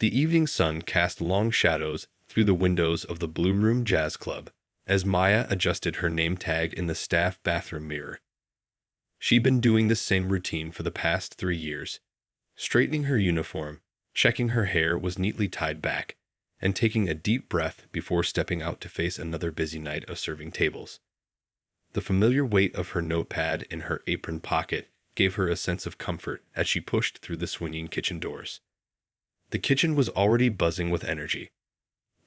The evening sun cast long shadows through the windows of the Blue Room Jazz Club as Maya adjusted her name tag in the staff bathroom mirror. She'd been doing this same routine for the past 3 years, straightening her uniform, checking her hair was neatly tied back, and taking a deep breath before stepping out to face another busy night of serving tables. The familiar weight of her notepad in her apron pocket gave her a sense of comfort as she pushed through the swinging kitchen doors. The kitchen was already buzzing with energy.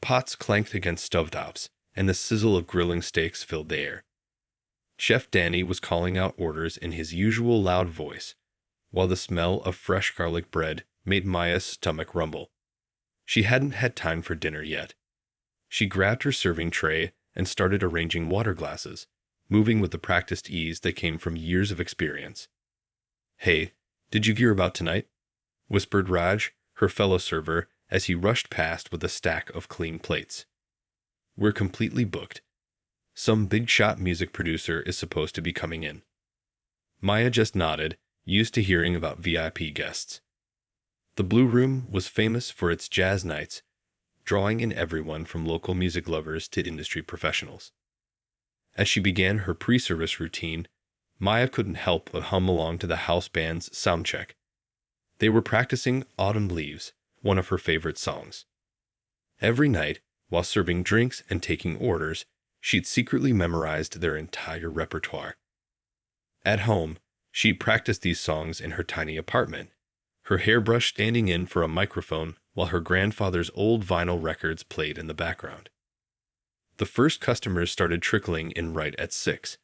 Pots clanked against stovetops, and the sizzle of grilling steaks filled the air. Chef Danny was calling out orders in his usual loud voice, while the smell of fresh garlic bread made Maya's stomach rumble. She hadn't had time for dinner yet. She grabbed her serving tray and started arranging water glasses, moving with the practiced ease that came from years of experience. "Hey, did you hear about tonight?" whispered Raj, her fellow server, as he rushed past with a stack of clean plates. "We're completely booked. Some big-shot music producer is supposed to be coming in." Maya just nodded, used to hearing about VIP guests. The Blue Room was famous for its jazz nights, drawing in everyone from local music lovers to industry professionals. As she began her pre-service routine, Maya couldn't help but hum along to the house band's soundcheck. They were practicing Autumn Leaves, one of her favorite songs. Every night, while serving drinks and taking orders, she'd secretly memorized their entire repertoire. At home, she'd practiced these songs in her tiny apartment, her hairbrush standing in for a microphone while her grandfather's old vinyl records played in the background. The first customers started trickling in right at 6.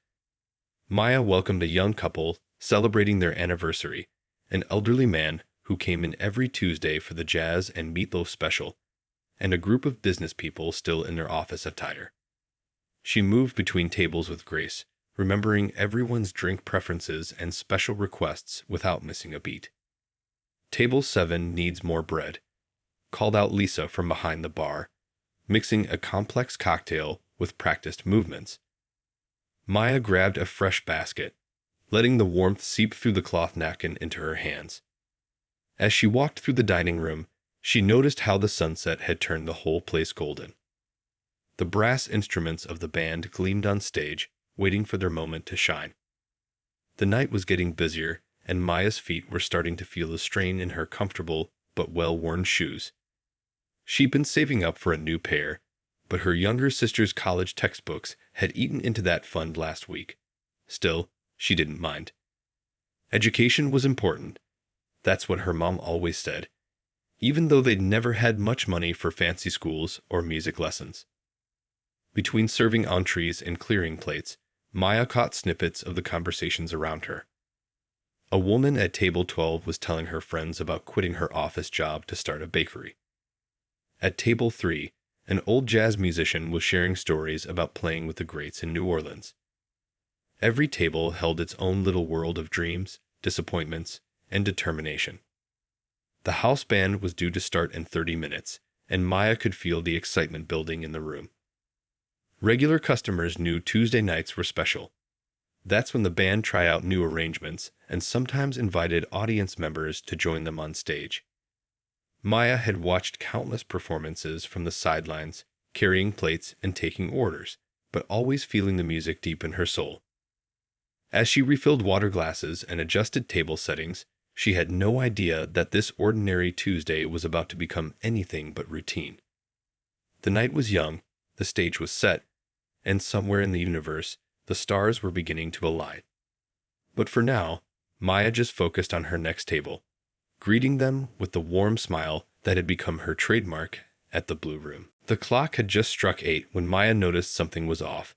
Maya welcomed a young couple celebrating their anniversary, an elderly man who came in every Tuesday for the jazz and meatloaf special, and a group of business people still in their office attire. She moved between tables with grace, remembering everyone's drink preferences and special requests without missing a beat. "Table 7 needs more bread," called out Lisa from behind the bar, mixing a complex cocktail with practiced movements. Maya grabbed a fresh basket, letting the warmth seep through the cloth napkin into her hands. As she walked through the dining room, she noticed how the sunset had turned the whole place golden. The brass instruments of the band gleamed on stage, waiting for their moment to shine. The night was getting busier, and Maya's feet were starting to feel the strain in her comfortable but well-worn shoes. She'd been saving up for a new pair, but her younger sister's college textbooks had eaten into that fund last week. Still, she didn't mind. Education was important. That's what her mom always said, even though they'd never had much money for fancy schools or music lessons. Between serving entrees and clearing plates, Maya caught snippets of the conversations around her. A woman at table 12 was telling her friends about quitting her office job to start a bakery. At table 3, an old jazz musician was sharing stories about playing with the greats in New Orleans. Every table held its own little world of dreams, disappointments, and determination. The house band was due to start in 30 minutes, and Maya could feel the excitement building in the room. Regular customers knew Tuesday nights were special. That's when the band tried out new arrangements and sometimes invited audience members to join them on stage. Maya had watched countless performances from the sidelines, carrying plates and taking orders, but always feeling the music deep in her soul. As she refilled water glasses and adjusted table settings, she had no idea that this ordinary Tuesday was about to become anything but routine. The night was young, the stage was set, and somewhere in the universe, the stars were beginning to align. But for now, Maya just focused on her next table, greeting them with the warm smile that had become her trademark at the Blue Room. The clock had just struck 8 when Maya noticed something was off.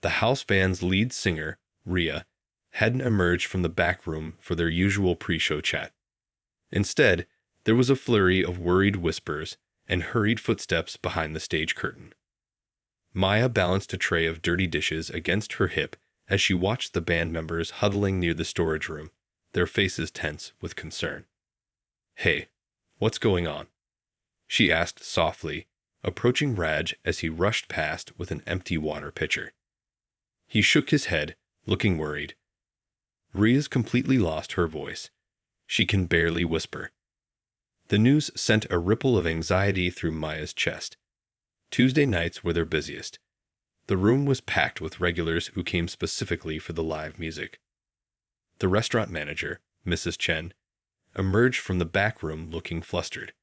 The house band's lead singer, Rhea, hadn't emerged from the back room for their usual pre-show chat. Instead, there was a flurry of worried whispers and hurried footsteps behind the stage curtain. Maya balanced a tray of dirty dishes against her hip as she watched the band members huddling near the storage room, their faces tense with concern. "Hey, what's going on?" she asked softly, approaching Raj as he rushed past with an empty water pitcher. He shook his head, looking worried. Rhea's completely lost her voice. She can barely whisper. The news sent a ripple of anxiety through Maya's chest. Tuesday nights were their busiest. The room was packed with regulars who came specifically for the live music. The restaurant manager, Mrs. Chen, emerged from the back room looking flustered.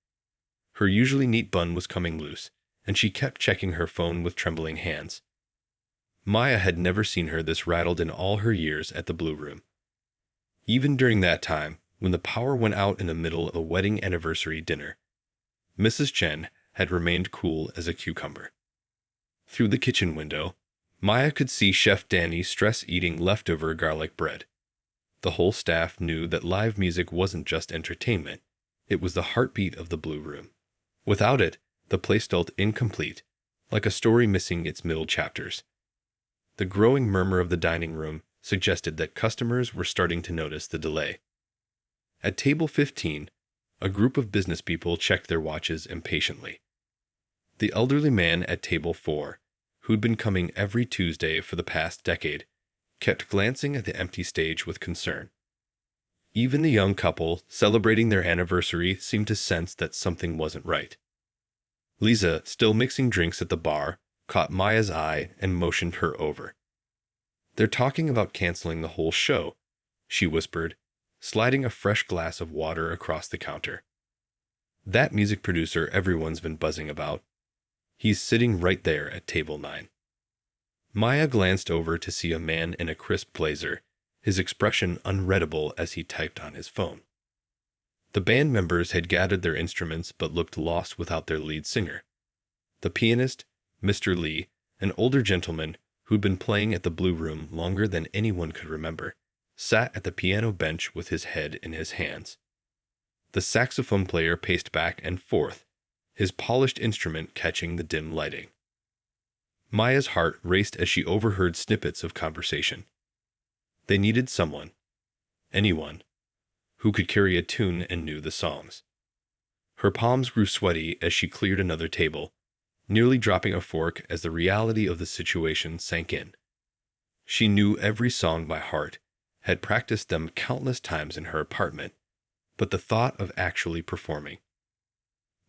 Her usually neat bun was coming loose, and she kept checking her phone with trembling hands. Maya had never seen her this rattled in all her years at the Blue Room. Even during that time, when the power went out in the middle of a wedding anniversary dinner, Mrs. Chen had remained cool as a cucumber. Through the kitchen window, Maya could see Chef Danny stress eating leftover garlic bread. The whole staff knew that live music wasn't just entertainment, it was the heartbeat of the Blue Room. Without it, the place felt incomplete, like a story missing its middle chapters. The growing murmur of the dining room suggested that customers were starting to notice the delay. At table 15, a group of business people checked their watches impatiently. The elderly man at table 4, who'd been coming every Tuesday for the past decade, kept glancing at the empty stage with concern. Even the young couple celebrating their anniversary seemed to sense that something wasn't right. Lisa, still mixing drinks at the bar, caught Maya's eye and motioned her over. "They're talking about canceling the whole show," she whispered, sliding a fresh glass of water across the counter. "That music producer everyone's been buzzing about. He's sitting right there at table 9. Maya glanced over to see a man in a crisp blazer, his expression unreadable as he typed on his phone. The band members had gathered their instruments but looked lost without their lead singer. The pianist, Mr. Lee, an older gentleman who'd been playing at the Blue Room longer than anyone could remember, sat at the piano bench with his head in his hands. The saxophone player paced back and forth, his polished instrument catching the dim lighting. Maya's heart raced as she overheard snippets of conversation. They needed someone, anyone, who could carry a tune and knew the songs. Her palms grew sweaty as she cleared another table, nearly dropping a fork as the reality of the situation sank in. She knew every song by heart, had practiced them countless times in her apartment, but the thought of actually performing.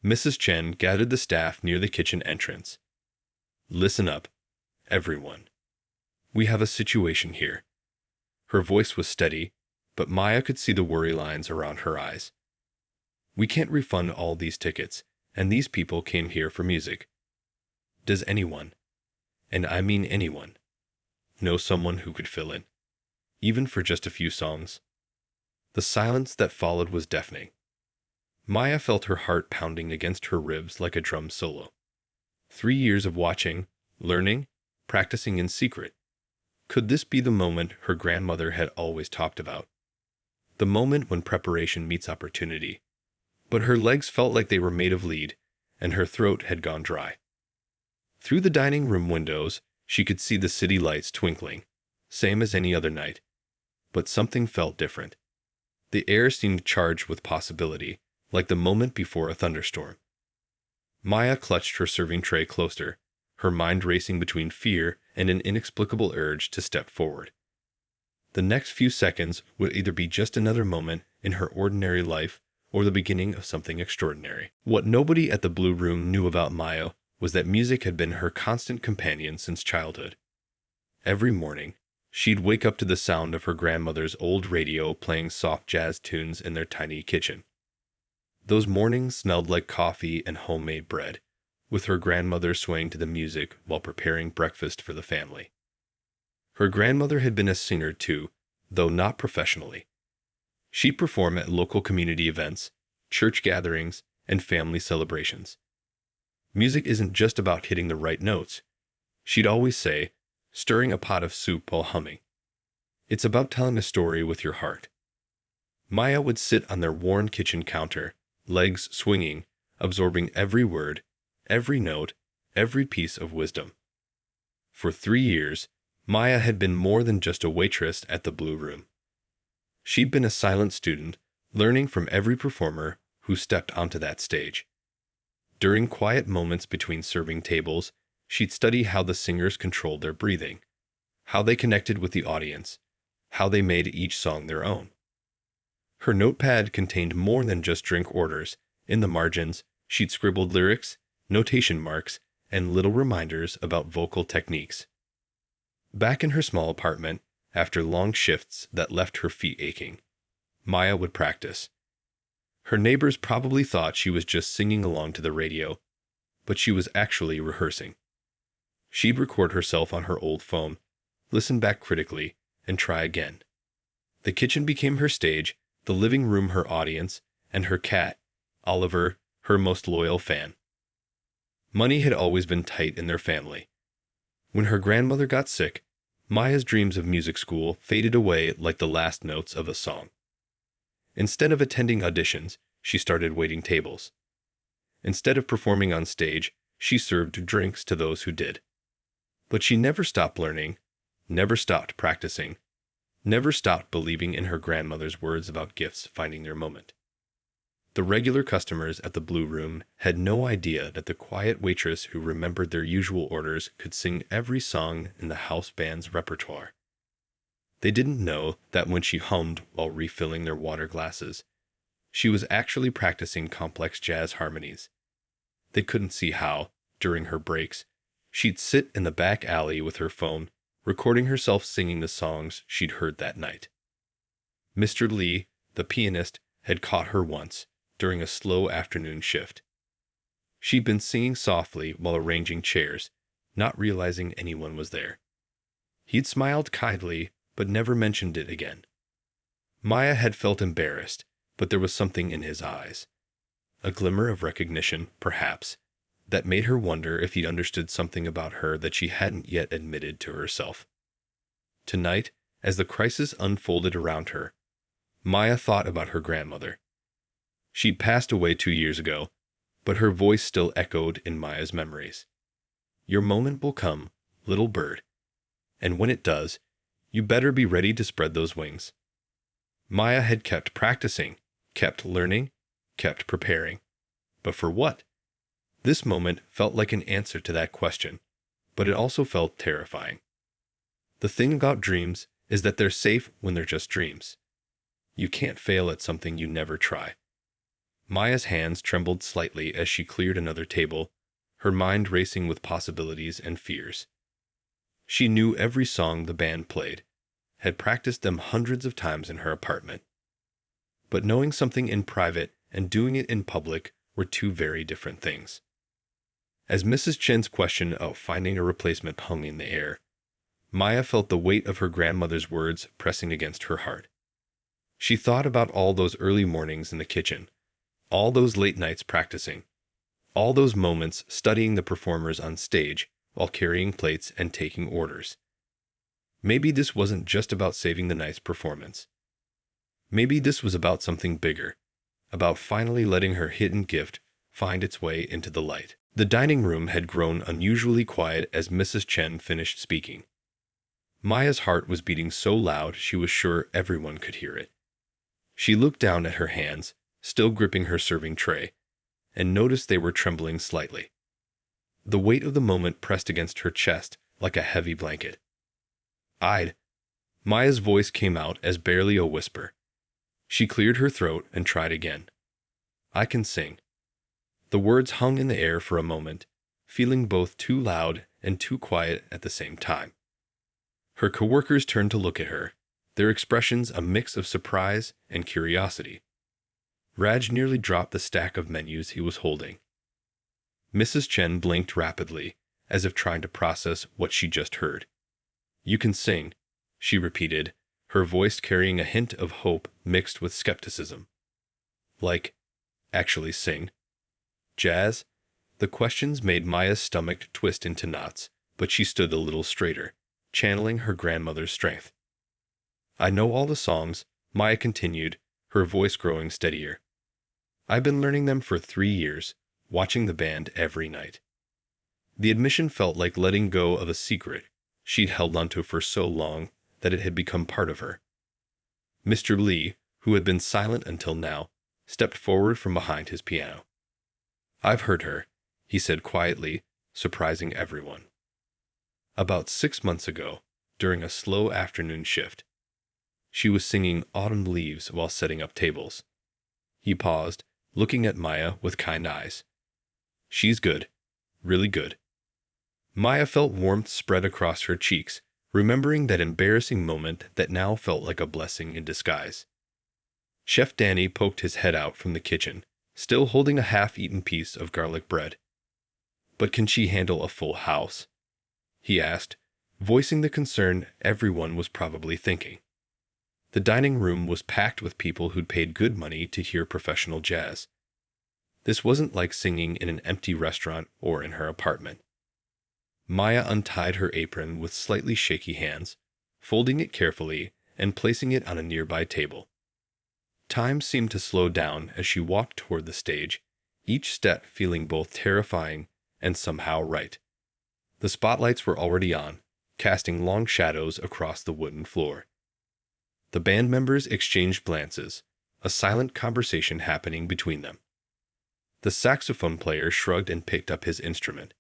Mrs. Chen gathered the staff near the kitchen entrance. "Listen up, everyone. We have a situation here." Her voice was steady, but Maya could see the worry lines around her eyes. "We can't refund all these tickets, and these people came here for music. Does anyone, and I mean anyone, know someone who could fill in, even for just a few songs?" The silence that followed was deafening. Maya felt her heart pounding against her ribs like a drum solo. 3 years of watching, learning, practicing in secret. Could this be the moment her grandmother had always talked about? The moment when preparation meets opportunity. But her legs felt like they were made of lead, and her throat had gone dry. Through the dining room windows, she could see the city lights twinkling, same as any other night. But something felt different. The air seemed charged with possibility, like the moment before a thunderstorm. Maya clutched her serving tray closer, her mind racing between fear and an inexplicable urge to step forward. The next few seconds would either be just another moment in her ordinary life or the beginning of something extraordinary. What nobody at the Blue Room knew about Maya was that music had been her constant companion since childhood. Every morning, she'd wake up to the sound of her grandmother's old radio playing soft jazz tunes in their tiny kitchen. Those mornings smelled like coffee and homemade bread, with her grandmother swaying to the music while preparing breakfast for the family. Her grandmother had been a singer too, though not professionally. She'd perform at local community events, church gatherings, and family celebrations. Music isn't just about hitting the right notes, she'd always say, stirring a pot of soup while humming. It's about telling a story with your heart. Maya would sit on their worn kitchen counter, legs swinging, absorbing every word, every note, every piece of wisdom. For 3 years, Maya had been more than just a waitress at the Blue Room. She'd been a silent student, learning from every performer who stepped onto that stage. During quiet moments between serving tables, she'd study how the singers controlled their breathing, how they connected with the audience, how they made each song their own. Her notepad contained more than just drink orders, In the margins, she'd scribbled lyrics, notation marks, and little reminders about vocal techniques. Back in her small apartment, after long shifts that left her feet aching, Maya would practice. Her neighbors probably thought she was just singing along to the radio, but she was actually rehearsing. She'd record herself on her old phone, listen back critically, and try again. The kitchen became her stage, the living room her audience, and her cat, Oliver, her most loyal fan. Money had always been tight in their family. When her grandmother got sick, Maya's dreams of music school faded away like the last notes of a song. Instead of attending auditions, she started waiting tables. Instead of performing on stage, she served drinks to those who did. But she never stopped learning, never stopped practicing, never stopped believing in her grandmother's words about gifts finding their moment. The regular customers at the Blue Room had no idea that the quiet waitress who remembered their usual orders could sing every song in the house band's repertoire. They didn't know that when she hummed while refilling their water glasses, she was actually practicing complex jazz harmonies. They couldn't see how, during her breaks, she'd sit in the back alley with her phone, recording herself singing the songs she'd heard that night. Mr. Lee, the pianist, had caught her once, during a slow afternoon shift. She'd been singing softly while arranging chairs, not realizing anyone was there. He'd smiled kindly, but never mentioned it again. Maya had felt embarrassed, but there was something in his eyes. A glimmer of recognition, perhaps, that made her wonder if he understood something about her that she hadn't yet admitted to herself. Tonight, as the crisis unfolded around her, Maya thought about her grandmother. She'd passed away 2 years ago, but her voice still echoed in Maya's memories. Your moment will come, little bird. And when it does, you better be ready to spread those wings. Maya had kept practicing, kept learning, kept preparing. But for what? This moment felt like an answer to that question, but it also felt terrifying. The thing about dreams is that they're safe when they're just dreams. You can't fail at something you never try. Maya's hands trembled slightly as she cleared another table, her mind racing with possibilities and fears. She knew every song the band played, had practiced them hundreds of times in her apartment. But knowing something in private and doing it in public were two very different things. As Mrs. Chen's question of finding a replacement hung in the air, Maya felt the weight of her grandmother's words pressing against her heart. She thought about all those early mornings in the kitchen, all those late nights practicing, all those moments studying the performers on stage while carrying plates and taking orders. Maybe this wasn't just about saving the night's performance. Maybe this was about something bigger, about finally letting her hidden gift find its way into the light. The dining room had grown unusually quiet as Mrs. Chen finished speaking. Maya's heart was beating so loud she was sure everyone could hear it. She looked down at her hands, still gripping her serving tray, and noticed they were trembling slightly. The weight of the moment pressed against her chest like a heavy blanket. Maya's voice came out as barely a whisper. She cleared her throat and tried again. I can sing. The words hung in the air for a moment, feeling both too loud and too quiet at the same time. Her coworkers turned to look at her, their expressions a mix of surprise and curiosity. Raj nearly dropped the stack of menus he was holding. Mrs. Chen blinked rapidly, as if trying to process what she just heard. You can sing, she repeated, her voice carrying a hint of hope mixed with skepticism. Like, actually sing? Jazz? The questions made Maya's stomach twist into knots, but she stood a little straighter, channeling her grandmother's strength. I know all the songs, Maya continued, her voice growing steadier. I've been learning them for 3 years, watching the band every night. The admission felt like letting go of a secret she'd held onto for so long that it had become part of her. Mr. Lee, who had been silent until now, stepped forward from behind his piano. I've heard her, he said quietly, surprising everyone. About 6 months ago, during a slow afternoon shift, she was singing Autumn Leaves while setting up tables. He paused, looking at Maya with kind eyes. She's good. Really good. Maya felt warmth spread across her cheeks, remembering that embarrassing moment that now felt like a blessing in disguise. Chef Danny poked his head out from the kitchen, still holding a half-eaten piece of garlic bread. "But can she handle a full house?" he asked, voicing the concern everyone was probably thinking. The dining room was packed with people who'd paid good money to hear professional jazz. This wasn't like singing in an empty restaurant or in her apartment. Maya untied her apron with slightly shaky hands, folding it carefully and placing it on a nearby table. Time seemed to slow down as she walked toward the stage, each step feeling both terrifying and somehow right. The spotlights were already on, casting long shadows across the wooden floor. The band members exchanged glances, a silent conversation happening between them. The saxophone player shrugged and picked up his instrument.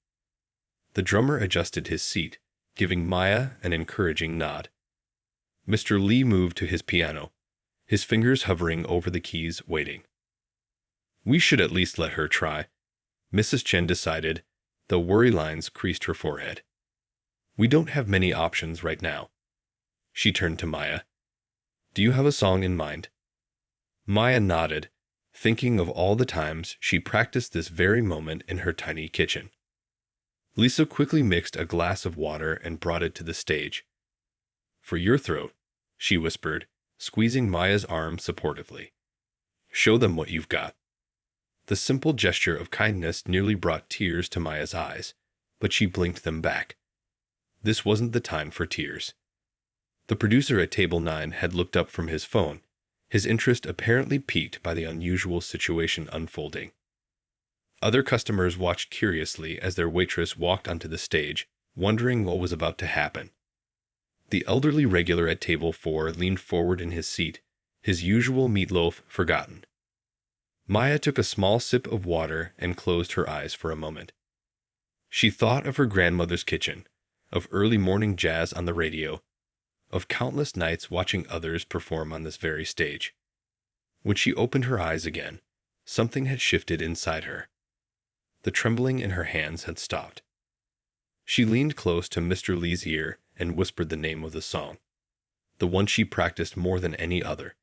The drummer adjusted his seat, giving Maya an encouraging nod. Mr. Lee moved to his piano, his fingers hovering over the keys, waiting. "We should at least let her try," Mrs. Chen decided, though worry lines creased her forehead. "We don't have many options right now." She turned to Maya. "Do you have a song in mind?" Maya nodded, thinking of all the times she practiced this very moment in her tiny kitchen. Lisa quickly mixed a glass of water and brought it to the stage. "For your throat," she whispered, squeezing Maya's arm supportively. "Show them what you've got." The simple gesture of kindness nearly brought tears to Maya's eyes, but she blinked them back. This wasn't the time for tears. The producer at Table 9 had looked up from his phone, his interest apparently piqued by the unusual situation unfolding. Other customers watched curiously as their waitress walked onto the stage, wondering what was about to happen. The elderly regular at Table 4 leaned forward in his seat, his usual meatloaf forgotten. Maya took a small sip of water and closed her eyes for a moment. She thought of her grandmother's kitchen, of early morning jazz on the radio, of countless nights watching others perform on this very stage. When she opened her eyes again, something had shifted inside her. The trembling in her hands had stopped. She leaned close to Mr. Lee's ear and whispered the name of the song, the one she practiced more than any other,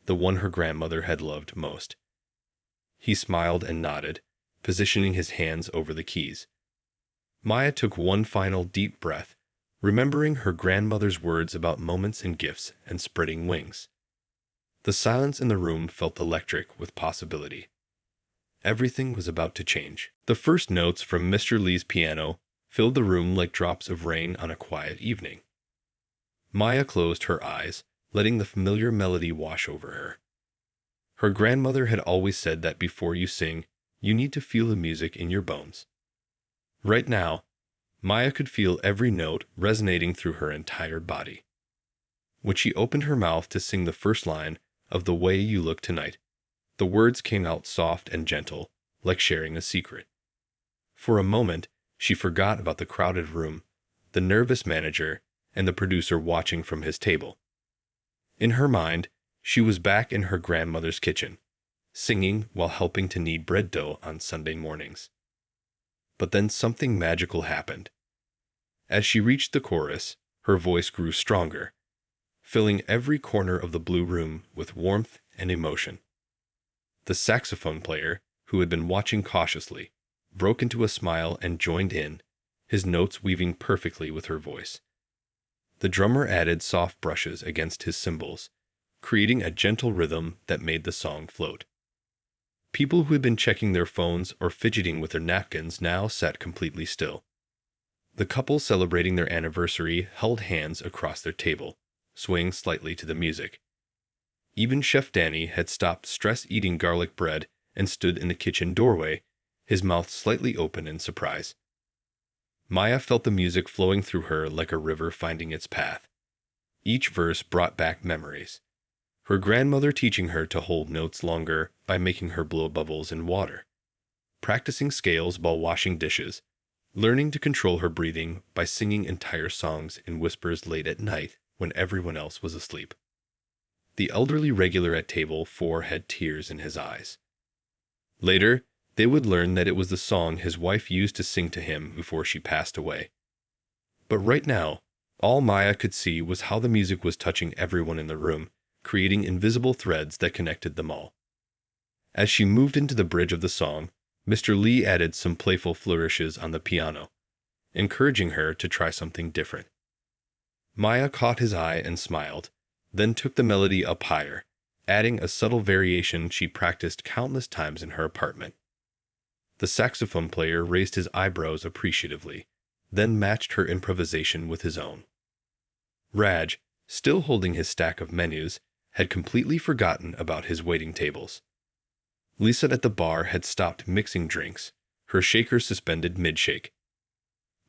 the one her grandmother had loved most. He smiled and nodded, positioning his hands over the keys. Maya took one final deep breath, remembering her grandmother's words about moments and gifts and spreading wings. The silence in the room felt electric with possibility. Everything was about to change. The first notes from Mr. Lee's piano filled the room like drops of rain on a quiet evening. Maya closed her eyes, letting the familiar melody wash over her. Her grandmother had always said that before you sing, you need to feel the music in your bones. Right now, Maya could feel every note resonating through her entire body. When she opened her mouth to sing the first line of "The Way You Look Tonight," the words came out soft and gentle, like sharing a secret. For a moment, she forgot about the crowded room, the nervous manager, and the producer watching from his table. In her mind, she was back in her grandmother's kitchen, singing while helping to knead bread dough on Sunday mornings. But then something magical happened. As she reached the chorus, her voice grew stronger, filling every corner of the blue room with warmth and emotion. The saxophone player, who had been watching cautiously, broke into a smile and joined in, his notes weaving perfectly with her voice. The drummer added soft brushes against his cymbals, creating a gentle rhythm that made the song float. People who had been checking their phones or fidgeting with their napkins now sat completely still. The couple celebrating their anniversary held hands across their table, swaying slightly to the music. Even Chef Danny had stopped stress-eating garlic bread and stood in the kitchen doorway, his mouth slightly open in surprise. Maya felt the music flowing through her like a river finding its path. Each verse brought back memories. Her grandmother teaching her to hold notes longer by making her blow bubbles in water, practicing scales while washing dishes, learning to control her breathing by singing entire songs in whispers late at night when everyone else was asleep. The elderly regular at Table 4 had tears in his eyes. Later, they would learn that it was the song his wife used to sing to him before she passed away. But right now, all Maya could see was how the music was touching everyone in the room, creating invisible threads that connected them all. As she moved into the bridge of the song, Mr. Lee added some playful flourishes on the piano, encouraging her to try something different. Maya caught his eye and smiled, then took the melody up higher, adding a subtle variation she practiced countless times in her apartment. The saxophone player raised his eyebrows appreciatively, then matched her improvisation with his own. Raj, still holding his stack of menus, had completely forgotten about his waiting tables. Lisa at the bar had stopped mixing drinks, her shaker suspended mid-shake.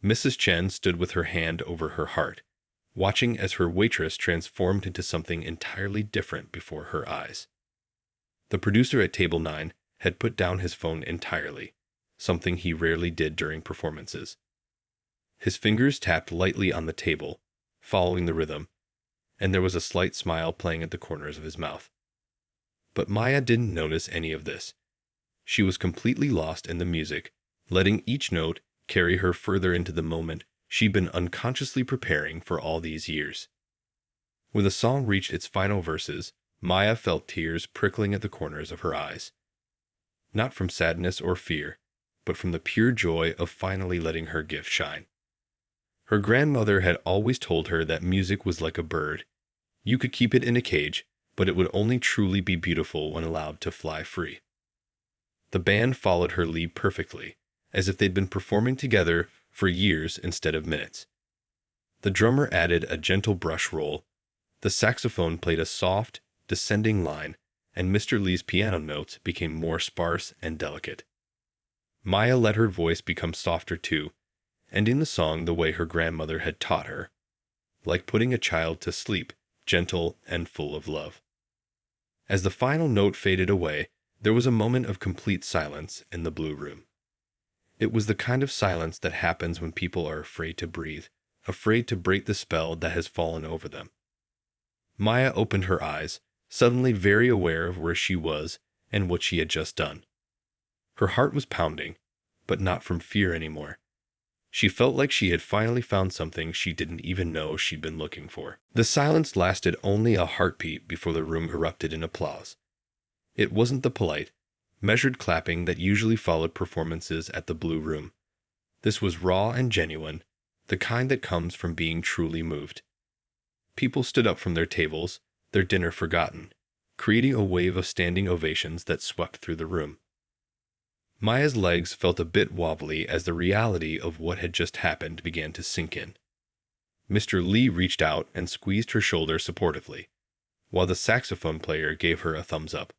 Mrs. Chen stood with her hand over her heart, watching as her waitress transformed into something entirely different before her eyes. The producer at table 9 had put down his phone entirely, something he rarely did during performances. His fingers tapped lightly on the table, following the rhythm, and there was a slight smile playing at the corners of his mouth. But Maya didn't notice any of this. She was completely lost in the music, letting each note carry her further into the moment she'd been unconsciously preparing for all these years. When the song reached its final verses, Maya felt tears prickling at the corners of her eyes. Not from sadness or fear, but from the pure joy of finally letting her gift shine. Her grandmother had always told her that music was like a bird. You could keep it in a cage, but it would only truly be beautiful when allowed to fly free. The band followed her lead perfectly, as if they'd been performing together for years instead of minutes. The drummer added a gentle brush roll, the saxophone played a soft, descending line, and Mr. Lee's piano notes became more sparse and delicate. Maya let her voice become softer too, ending the song the way her grandmother had taught her, like putting a child to sleep, gentle and full of love. As the final note faded away, there was a moment of complete silence in the blue room. It was the kind of silence that happens when people are afraid to breathe, afraid to break the spell that has fallen over them. Maya opened her eyes, suddenly very aware of where she was and what she had just done. Her heart was pounding, but not from fear anymore. She felt like she had finally found something she didn't even know she'd been looking for. The silence lasted only a heartbeat before the room erupted in applause. It wasn't the polite, measured clapping that usually followed performances at the Blue Room. This was raw and genuine, the kind that comes from being truly moved. People stood up from their tables, their dinner forgotten, creating a wave of standing ovations that swept through the room. Maya's legs felt a bit wobbly as the reality of what had just happened began to sink in. Mr. Lee reached out and squeezed her shoulder supportively, while the saxophone player gave her a thumbs up.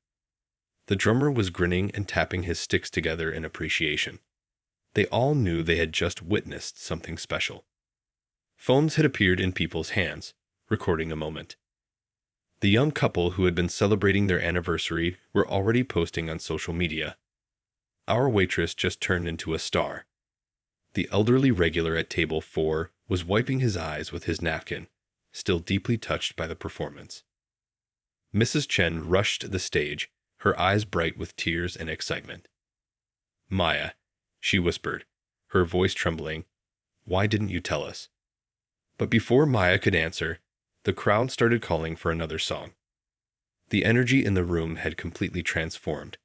The drummer was grinning and tapping his sticks together in appreciation. They all knew they had just witnessed something special. Phones had appeared in people's hands, recording a moment. The young couple who had been celebrating their anniversary were already posting on social media. Our waitress just turned into a star. The elderly regular at table 4 was wiping his eyes with his napkin, still deeply touched by the performance. Mrs. Chen rushed to the stage, her eyes bright with tears and excitement. "Maya," she whispered, her voice trembling, "why didn't you tell us?" But before Maya could answer, the crowd started calling for another song. The energy in the room had completely transformed.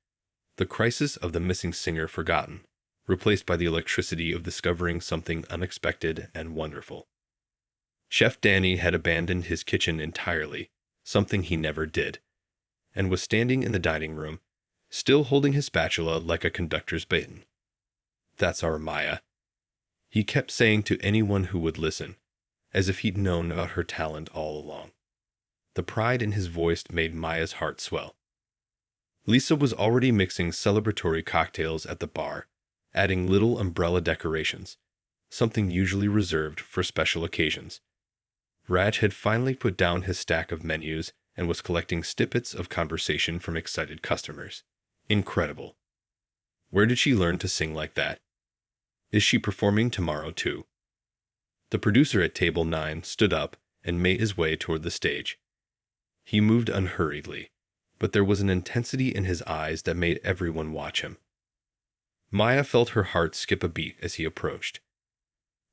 The crisis of the missing singer forgotten, replaced by the electricity of discovering something unexpected and wonderful. Chef Danny had abandoned his kitchen entirely, something he never did, and was standing in the dining room, still holding his spatula like a conductor's baton. "That's our Maya," he kept saying to anyone who would listen, as if he'd known about her talent all along. The pride in his voice made Maya's heart swell. Lisa was already mixing celebratory cocktails at the bar, adding little umbrella decorations, something usually reserved for special occasions. Raj had finally put down his stack of menus and was collecting snippets of conversation from excited customers. Incredible. Where did she learn to sing like that? Is she performing tomorrow too? The producer at table 9 stood up and made his way toward the stage. He moved unhurriedly, but there was an intensity in his eyes that made everyone watch him. Maya felt her heart skip a beat as he approached.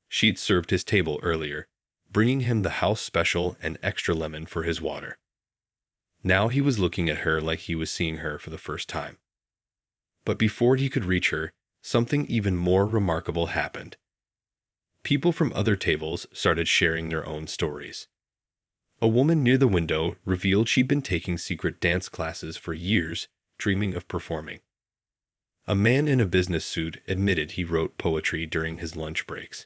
She'd served his table earlier, bringing him the house special and extra lemon for his water. Now he was looking at her like he was seeing her for the first time. But before he could reach her, something even more remarkable happened. People from other tables started sharing their own stories. A woman near the window revealed she'd been taking secret dance classes for years, dreaming of performing. A man in a business suit admitted he wrote poetry during his lunch breaks.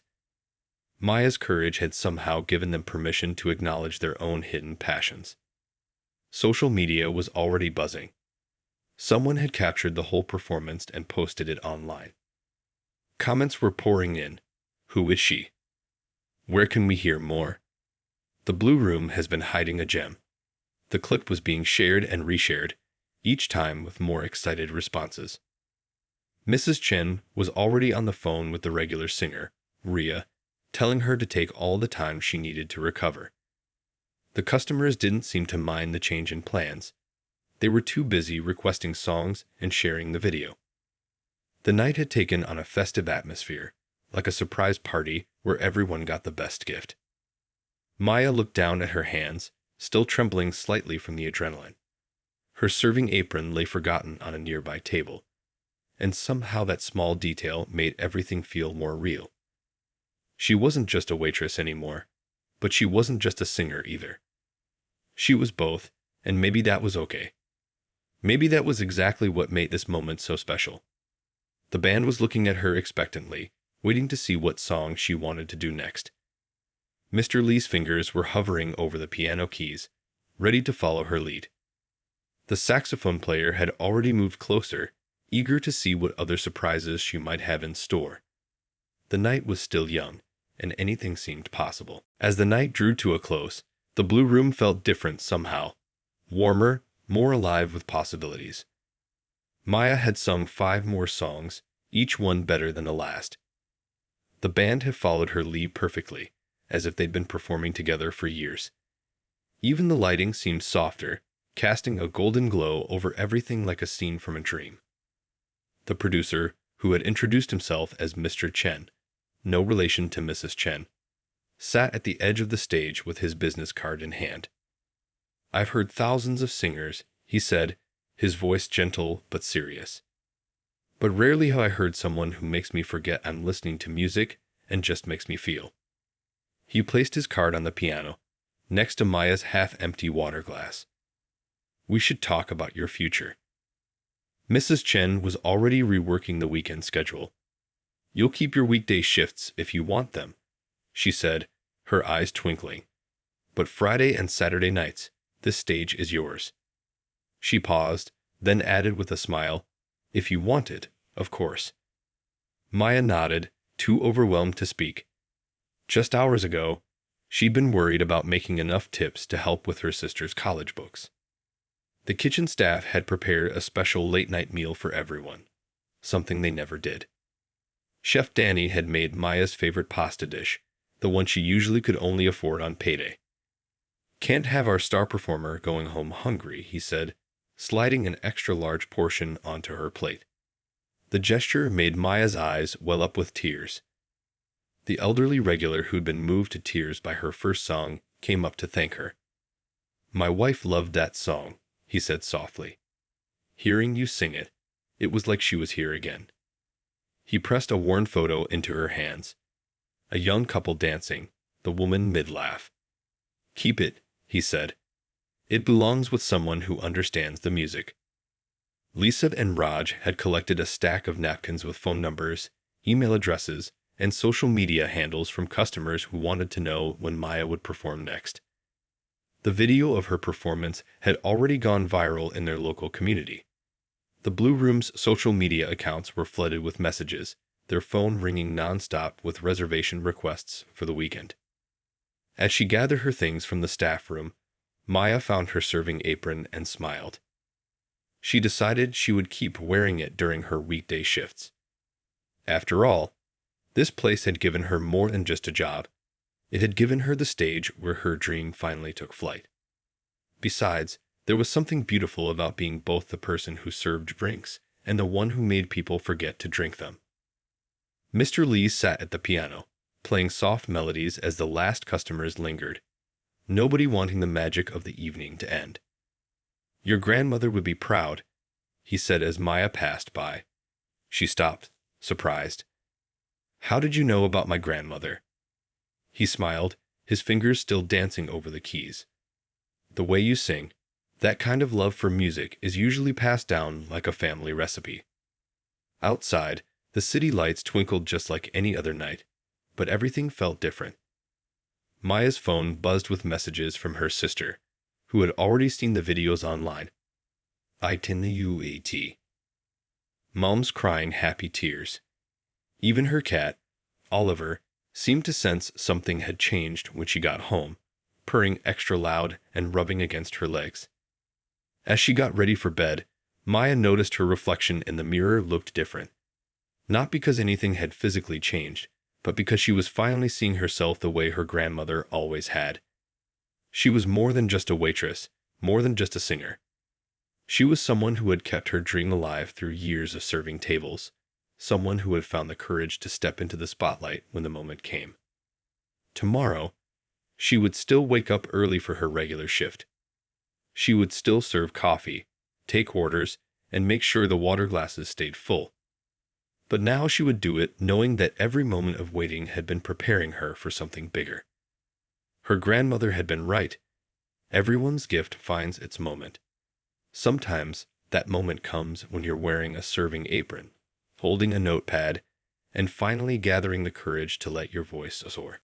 Maya's courage had somehow given them permission to acknowledge their own hidden passions. Social media was already buzzing. Someone had captured the whole performance and posted it online. Comments were pouring in. Who is she? Where can we hear more? The Blue Room has been hiding a gem. The clip was being shared and reshared, each time with more excited responses. Mrs. Chen was already on the phone with the regular singer, Ria, telling her to take all the time she needed to recover. The customers didn't seem to mind the change in plans. They were too busy requesting songs and sharing the video. The night had taken on a festive atmosphere, like a surprise party where everyone got the best gift. Maya looked down at her hands, still trembling slightly from the adrenaline. Her serving apron lay forgotten on a nearby table, and somehow that small detail made everything feel more real. She wasn't just a waitress anymore, but she wasn't just a singer either. She was both, and maybe that was okay. Maybe that was exactly what made this moment so special. The band was looking at her expectantly, waiting to see what song she wanted to do next. Mr. Lee's fingers were hovering over the piano keys, ready to follow her lead. The saxophone player had already moved closer, eager to see what other surprises she might have in store. The night was still young, and anything seemed possible. As the night drew to a close, the Blue Room felt different somehow, warmer, more alive with possibilities. Maya had sung 5 more songs, each one better than the last. The band had followed her lead perfectly, as if they'd been performing together for years. Even the lighting seemed softer, casting a golden glow over everything like a scene from a dream. The producer, who had introduced himself as Mr. Chen, no relation to Mrs. Chen, sat at the edge of the stage with his business card in hand. "I've heard thousands of singers," he said, his voice gentle but serious. "But rarely have I heard someone who makes me forget I'm listening to music and just makes me feel." He placed his card on the piano, next to Maya's half-empty water glass. "We should talk about your future." Mrs. Chen was already reworking the weekend schedule. "You'll keep your weekday shifts if you want them," she said, her eyes twinkling. "But Friday and Saturday nights, this stage is yours." She paused, then added with a smile, "If you want it, of course." Maya nodded, too overwhelmed to speak. Just hours ago, she'd been worried about making enough tips to help with her sister's college books. The kitchen staff had prepared a special late-night meal for everyone, something they never did. Chef Danny had made Maya's favorite pasta dish, the one she usually could only afford on payday. "Can't have our star performer going home hungry," he said, sliding an extra-large portion onto her plate. The gesture made Maya's eyes well up with tears. The elderly regular who'd been moved to tears by her first song came up to thank her. "My wife loved that song," he said softly. "Hearing you sing it, it was like she was here again." He pressed a worn photo into her hands. A young couple dancing, the woman mid-laugh. "Keep it," he said. "It belongs with someone who understands the music." Lisa and Raj had collected a stack of napkins with phone numbers, email addresses, and social media handles from customers who wanted to know when Maya would perform next. The video of her performance had already gone viral in their local community. The Blue Room's social media accounts were flooded with messages, their phone ringing nonstop with reservation requests for the weekend. As she gathered her things from the staff room, Maya found her serving apron and smiled. She decided she would keep wearing it during her weekday shifts. After all, this place had given her more than just a job. It had given her the stage where her dream finally took flight. Besides, There was something beautiful about being both the person who served drinks and the one who made people forget to drink them. Mr. Lee sat at the piano, playing soft melodies as the last customers lingered, nobody wanting the magic of the evening to end. "Your grandmother would be proud," he said as Maya passed by. She stopped, surprised. "How did you know about my grandmother?" He smiled, his fingers still dancing over the keys. "The way you sing, that kind of love for music is usually passed down like a family recipe." Outside, the city lights twinkled just like any other night, but everything felt different. Maya's phone buzzed with messages from her sister, who had already seen the videos online. "It. Mom's crying happy tears. Even her cat, Oliver, seemed to sense something had changed when she got home, purring extra loud and rubbing against her legs. As she got ready for bed, Maya noticed her reflection in the mirror looked different. Not because anything had physically changed, but because she was finally seeing herself the way her grandmother always had. She was more than just a waitress, more than just a singer. She was someone who had kept her dream alive through years of serving tables, someone who had found the courage to step into the spotlight when the moment came. Tomorrow, she would still wake up early for her regular shift. She would still serve coffee, take orders, and make sure the water glasses stayed full. But now she would do it knowing that every moment of waiting had been preparing her for something bigger. Her grandmother had been right. Everyone's gift finds its moment. Sometimes that moment comes when you're wearing a serving apron, holding a notepad, and finally gathering the courage to let your voice soar.